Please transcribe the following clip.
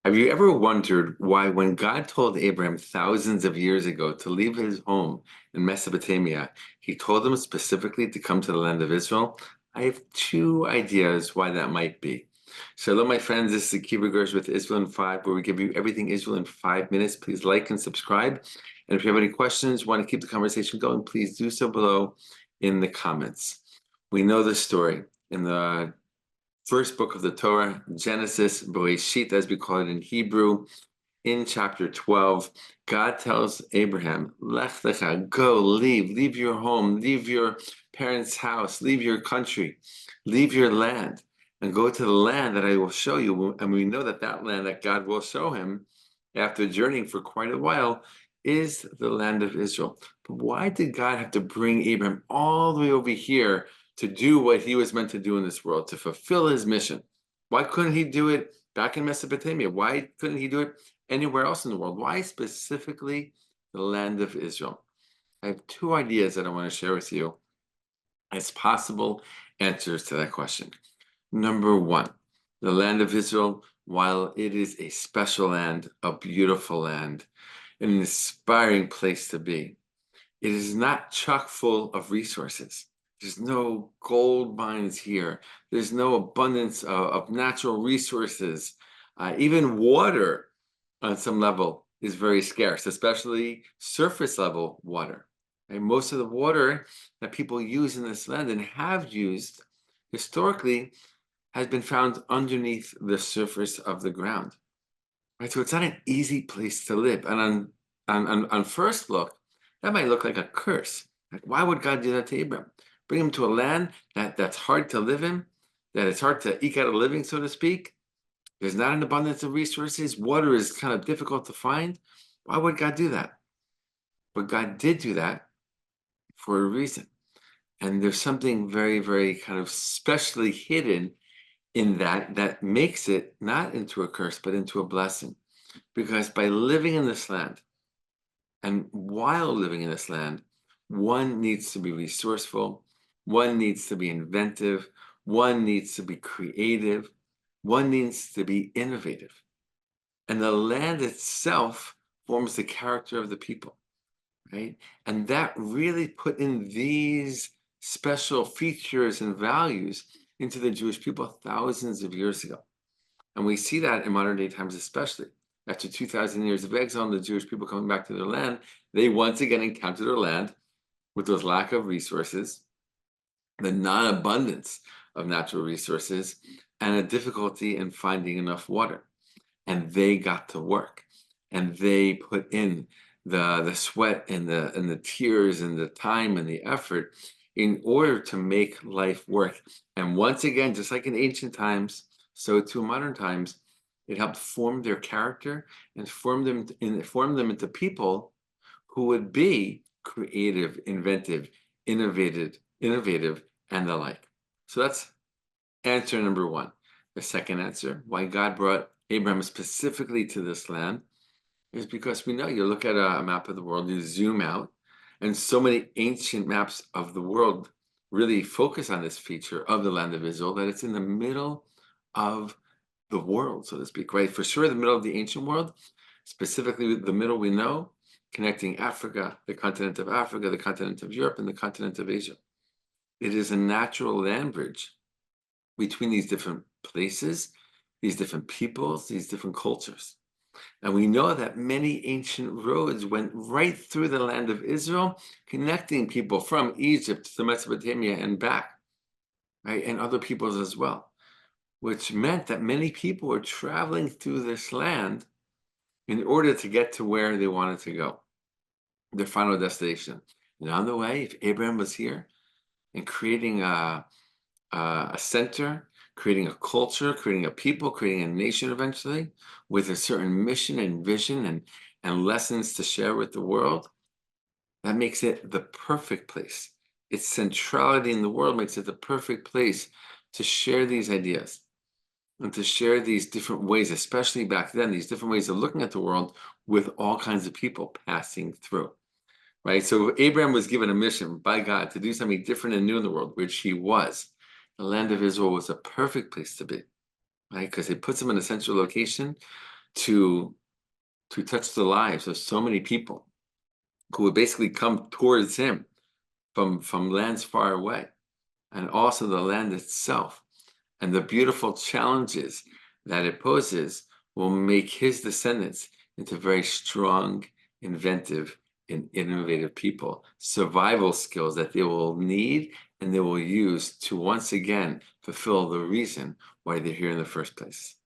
Have you ever wondered why, when God told Abraham thousands of years ago to leave his home in Mesopotamia, he told him specifically to come to the land of Israel? I have two ideas why that might be. So, hello, my friends. This is Akiva Gersh with Israel in 5, where we give you everything Israel in 5 minutes. Please like and subscribe. And if you have any questions, want to keep the conversation going, please do so below in the comments. We know the story. In the first book of the Torah, Genesis, Bereshit, as we call it in Hebrew, in chapter 12, God tells Abraham, Lech lecha, go, leave your home, leave your parents' house, leave your country, leave your land, and go to the land that I will show you. And we know that that land that God will show him after journeying for quite a while is the land of Israel. But why did God have to bring Abraham all the way over here to do what he was meant to do in this world, to fulfill his mission? Why couldn't he do it back in Mesopotamia? Why couldn't he do it anywhere else in the world? Why specifically the land of Israel? I have two ideas that I want to share with you as possible answers to that question. Number one, the land of Israel, while it is a special land, a beautiful land, an inspiring place to be, it is not chock full of resources. There's no gold mines here. There's no abundance of natural resources. Even water on some level is very scarce, especially surface level water. And most of the water that people use in this land and have used historically has been found underneath the surface of the ground. Right? So it's not an easy place to live. And on first look, that might look like a curse. Like, why would God do that to Abraham? Bring him to a land that's hard to live in, that it's hard to eke out a living, so to speak. There's not an abundance of resources. Water is kind of difficult to find. Why would God do that? But God did do that for a reason. And there's something very, very kind of specially hidden in that makes it not into a curse, but into a blessing. Because by living in this land, and while living in this land, one needs to be resourceful, one needs to be inventive, one needs to be creative, one needs to be innovative. And the land itself forms the character of the people, right? And that really put in these special features and values into the Jewish people thousands of years ago. And we see that in modern day times, especially. After 2,000 years of exile and the Jewish people coming back to their land, they once again encountered their land with those lack of resources, the non-abundance of natural resources, and a difficulty in finding enough water. And they got to work, and they put in the sweat and the tears and the time and the effort in order to make life work. And once again, just like in ancient times, so too in modern times, it helped form their character and form them into people who would be creative, inventive, innovative, and the like. So that's answer number one. The second answer, why God brought Abraham specifically to this land, is because we know, you look at a map of the world, you zoom out, and so many ancient maps of the world really focus on this feature of the land of Israel, that it's in the middle of the world, so to speak, right? For sure, the middle of the ancient world, specifically the middle we know, connecting Africa, the continent of Africa, the continent of Europe, and the continent of Asia. It is a natural land bridge between these different places, these different peoples, these different cultures. And we know that many ancient roads went right through the land of Israel, connecting people from Egypt to Mesopotamia and back, right? And other peoples as well, which meant that many people were traveling through this land in order to get to where they wanted to go, their final destination. And on the way, if Abraham was here and creating a center, creating a culture, creating a people, creating a nation eventually, with a certain mission and vision and lessons to share with the world, that makes it the perfect place. Its centrality in the world makes it the perfect place to share these ideas and to share these different ways, especially back then, these different ways of looking at the world with all kinds of people passing through, right? So Abraham was given a mission by God to do something different and new in the world, which he was. The land of Israel was a perfect place to be, right? Because it puts him in a central location to touch the lives of so many people who would basically come towards him from lands far away, and also the land itself. And the beautiful challenges that it poses will make his descendants into very strong, inventive, and innovative people. Survival skills that they will need and they will use to once again fulfill the reason why they're here in the first place.